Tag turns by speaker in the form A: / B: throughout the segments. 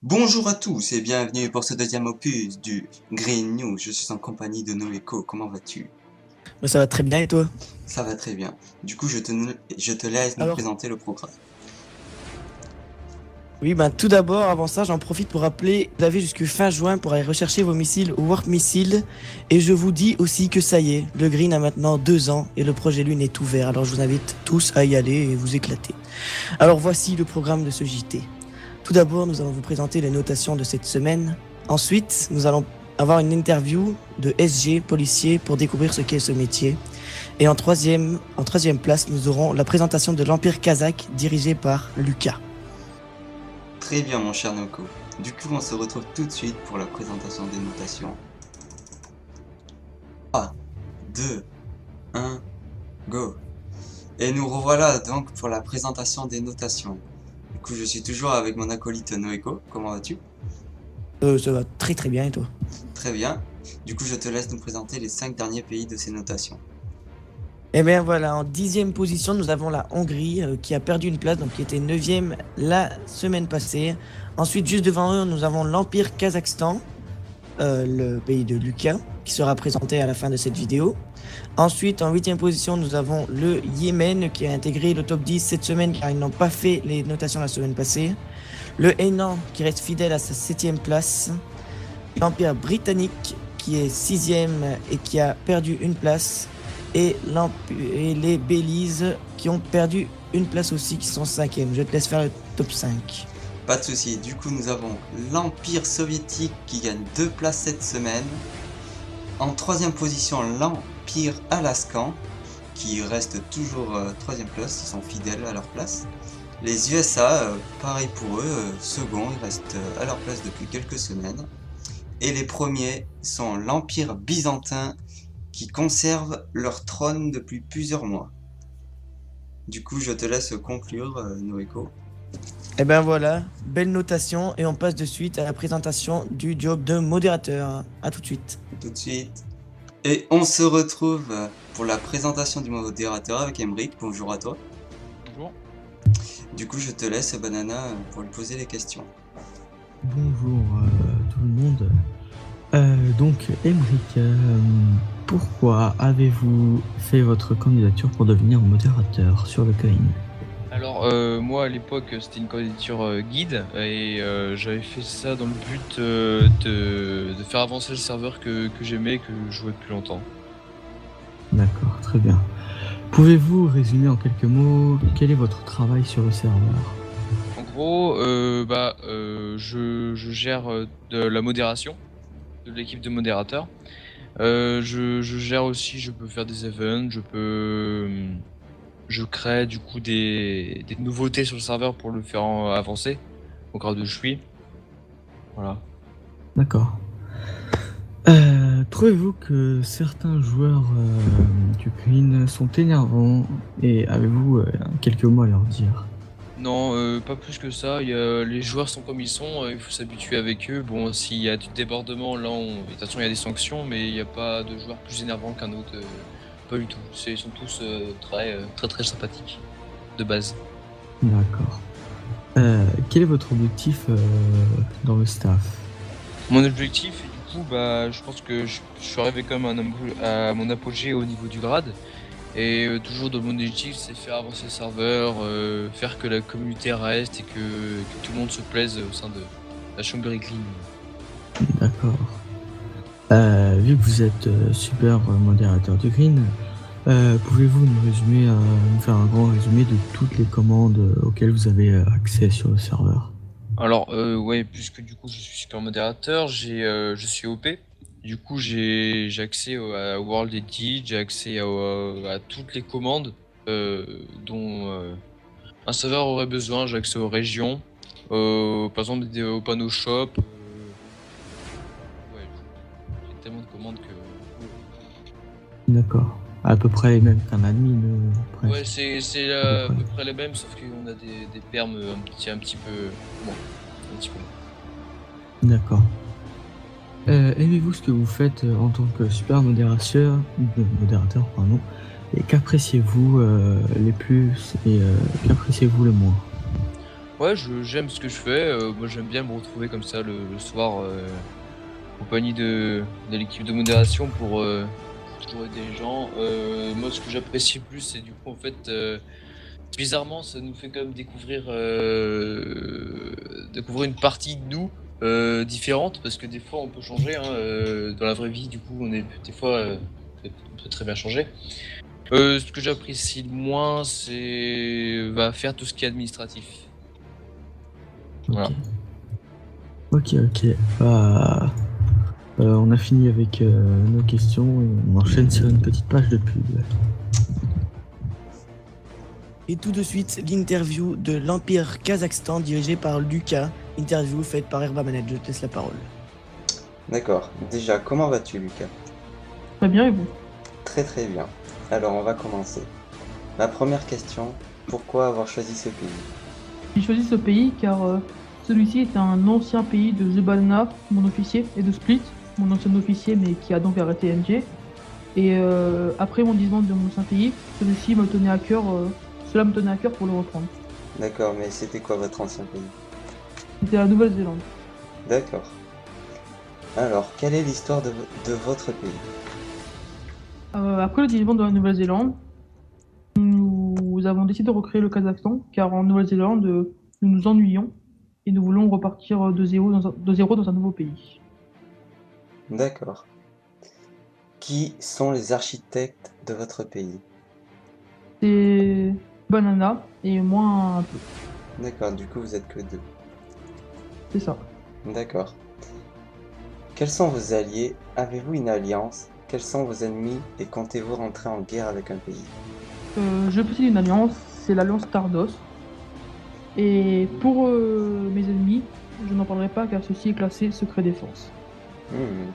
A: Bonjour à tous et bienvenue pour ce deuxième opus du Green News. Je suis en compagnie de Noéko. Comment vas-tu?
B: Bah, ça va très bien et toi?
A: Ça va très bien. Du coup, je te laisse nous
B: Alors,
A: présenter le programme.
B: oui, ben tout d'abord, avant ça, j'en profite pour rappeler, vous avez jusque fin juin pour aller rechercher vos missiles au Warp Missile. Et je vous dis aussi que ça y est, le Green a maintenant 2 ans et le projet Lune est ouvert. Alors je vous invite tous à y aller et vous éclater. Alors voici le programme de ce JT. Tout d'abord, nous allons vous présenter les notations de cette semaine. Ensuite, nous allons avoir une interview de SG, policier, pour découvrir ce qu'est ce métier. Et en troisième place, nous aurons la présentation de l'Empire kazakh dirigé par Lucas.
A: Très bien, mon cher Noéko. Du coup, on se retrouve tout de suite pour la présentation des notations. 3, 2, 1, go! Et nous revoilà donc pour la présentation des notations. Du coup, je suis toujours avec mon acolyte Noéko. Comment vas-tu?
B: Ça va très très bien et toi?
A: Très bien. Du coup, je te laisse nous présenter les 5 derniers pays de ces notations.
B: Eh bien voilà, en 10e position, nous avons la Hongrie qui a perdu une place, donc qui était 9e la semaine passée. Ensuite, juste devant eux, nous avons l'Empire Kazakhstan, le pays de Lucas, qui sera présenté à la fin de cette vidéo. Ensuite, en 8e position, nous avons le Yémen qui a intégré le top 10 cette semaine car ils n'ont pas fait les notations la semaine passée. Le Hénan qui reste fidèle à sa 7e place. L'Empire britannique qui est 6e et qui a perdu une place. Et les Belize qui ont perdu une place aussi, qui sont 5e. Je te laisse faire le top 5.
A: Pas de souci. Du coup, nous avons l'Empire soviétique qui gagne 2 places cette semaine. En 3e position, l'Empire alaskan qui reste toujours 3e place, ils sont fidèles à leur place. Les USA, pareil pour eux, second, ils restent à leur place depuis quelques semaines. Et les premiers sont l'Empire byzantin qui conserve leur trône depuis plusieurs mois. Du coup, je te laisse conclure, Noéko.
B: Et ben voilà, belle notation et on passe de suite à la présentation du job de modérateur. À tout de suite.
A: Tout de suite. Et on se retrouve pour la présentation du modérateur avec Emric. Bonjour à toi.
C: Bonjour.
A: Du coup, je te laisse, Banana, pour lui poser les questions.
D: Bonjour tout le monde. Donc, Emric, pourquoi avez-vous fait votre candidature pour devenir modérateur sur le Green?
C: Alors moi à l'époque c'était une candidature guide et j'avais fait ça dans le but de faire avancer le serveur que j'aimais, que je jouais depuis longtemps.
D: D'accord, très bien. Pouvez-vous résumer en quelques mots quel est votre travail sur le serveur?
C: En gros je gère de la modération de l'équipe de modérateurs. Je gère aussi, je peux faire des events, je crée du coup des nouveautés sur le serveur pour le faire avancer au grade où je suis. Voilà.
D: D'accord. Trouvez-vous que certains joueurs du Green sont énervants et avez-vous quelques mots à leur dire?
C: Non, pas plus que ça. Les joueurs sont comme ils sont, il faut s'habituer avec eux. Bon, s'il y a du débordement, là, de toute façon, il y a des sanctions, mais il n'y a pas de joueur plus énervant qu'un autre. Pas du tout. Ils sont tous très sympathiques, de base.
D: D'accord. Quel est votre objectif dans le staff?
C: Mon objectif, et du coup, je pense que je suis arrivé quand même à mon apogée au niveau du grade. Et toujours dans mon objectif, c'est faire avancer le serveur, faire que la communauté reste et que tout le monde se plaise au sein de la Chongri Clean.
D: D'accord. Vu que vous êtes super modérateur du Green, pouvez-vous nous faire un grand résumé de toutes les commandes auxquelles vous avez accès sur le serveur?
C: Alors ouais, puisque du coup je suis super modérateur, je suis OP. Du coup j'ai accès à World Edit, j'ai accès à toutes les commandes dont un serveur aurait besoin. J'ai accès aux régions, par exemple au panneau shop. Ouais, j'ai tellement de commandes que...
D: D'accord. À peu près les mêmes qu'un admin, presque.
C: Ouais, c'est à peu près les mêmes, sauf qu'on a des permes un petit peu moins. Un petit peu moins.
D: D'accord. Aimez-vous ce que vous faites en tant que super modérateur, pardon, et qu'appréciez-vous les plus et qu'appréciez-vous le moins?
C: Ouais, j'aime ce que je fais. Moi, j'aime bien me retrouver comme ça le soir en compagnie de l'équipe de modération pour toujours aider les gens. Moi, ce que j'apprécie le plus, c'est du coup, en fait, bizarrement, ça nous fait quand même découvrir une partie de nous différente parce que des fois, on peut changer. Dans la vraie vie, du coup, des fois, on peut très bien changer. Ce que j'apprécie le moins, c'est faire tout ce qui est administratif. Voilà.
D: Ok. Bah, on a fini avec nos questions et on enchaîne sur une petite page de pub.
B: Et tout de suite, l'interview de l'Empire Kazakhstan dirigée par Lucas. Interview faite par Herba Manager. Je te laisse la parole.
A: D'accord. Déjà, comment vas-tu, Lucas?
E: Très bien, et vous?
A: Très très bien. Alors, on va commencer. Ma première question, pourquoi avoir choisi ce pays?
E: J'ai choisi ce pays car celui-ci est un ancien pays de Zebana, mon officier, et de Split, mon ancien officier, mais qui a donc arrêté NG. Et après mon disband de mon ancien pays, celui-ci me tenait à cœur, cela me tenait à cœur pour le reprendre.
A: D'accord, mais c'était quoi votre ancien pays?
E: C'était la Nouvelle-Zélande.
A: D'accord. Alors, quelle est l'histoire de votre pays?
E: Après le disband de la Nouvelle-Zélande, nous avons décidé de recréer le Kazakhstan, car en Nouvelle-Zélande, nous nous ennuyions et nous voulons repartir de zéro dans un nouveau pays.
A: D'accord. Qui sont les architectes de votre pays?
E: C'est Banana et moi un peu,
A: D'accord, du coup vous êtes que deux.
E: c'est ça.
A: D'accord. Quels sont vos alliés? Avez-vous une alliance? Quels sont vos ennemis et comptez-vous rentrer en guerre avec un pays?
E: Je possède une alliance, c'est l'alliance Tardos. Et pour mes ennemis, je n'en parlerai pas car ceci est classé secret défense.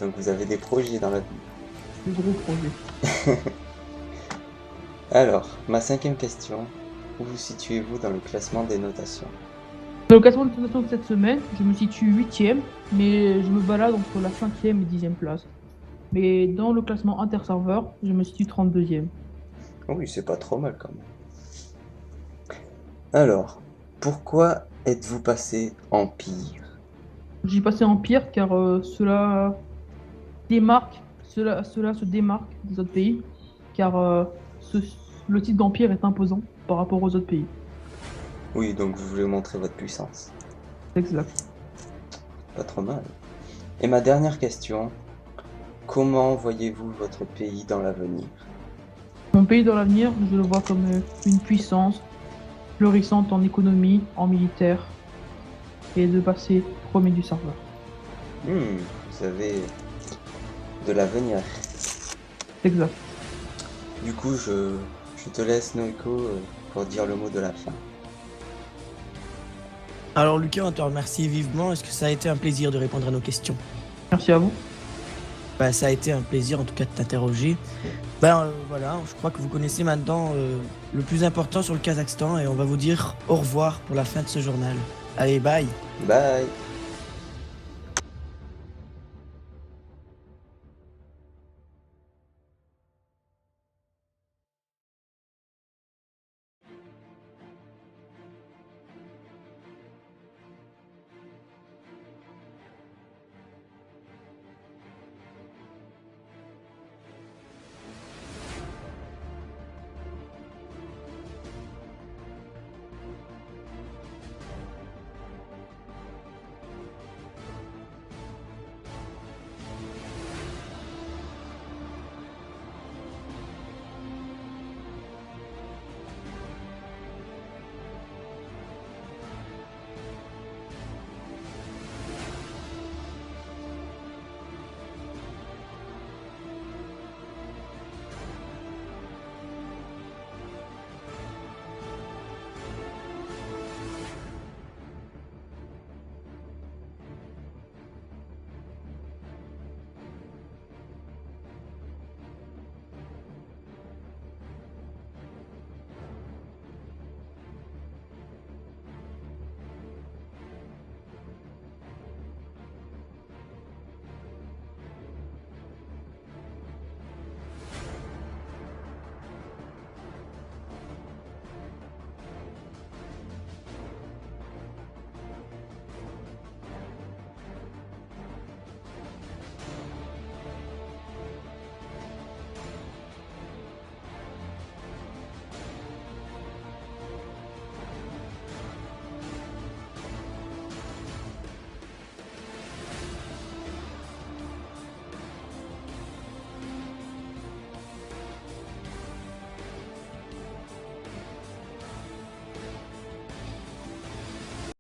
A: Donc vous avez des projets dans la vie.
E: Le gros projet.
A: Alors, ma cinquième question. Où vous situez-vous dans le classement des notations?
E: Dans le classement de notation de cette semaine, je me situe 8ème, mais je me balade entre la 5ème et 10ème place. Mais dans le classement interserveur, je me situe 32ème.
A: Oui, c'est pas trop mal quand même. Alors, pourquoi êtes-vous passé Empire?
E: J'ai passé en pire car cela se démarque des autres pays, car le titre d'empire est imposant par rapport aux autres pays.
A: Oui, donc vous voulez montrer votre puissance.
E: Exact.
A: Pas trop mal. Et ma dernière question. Comment voyez-vous votre pays dans l'avenir?
E: Mon pays dans l'avenir, je le vois comme une puissance florissante en économie, en militaire, et de passer premier du serveur.
A: Vous avez de l'avenir.
E: Exact.
A: Du coup, je te laisse, Noéko, pour dire le mot de la fin.
B: Alors Lucas, on te remercie vivement. Est-ce que ça a été un plaisir de répondre à nos questions?
E: Merci à vous.
B: Bah, ça a été un plaisir en tout cas de t'interroger. Voilà, je crois que vous connaissez maintenant le plus important sur le Kazakhstan et on va vous dire au revoir pour la fin de ce journal. Allez, bye!
A: Bye!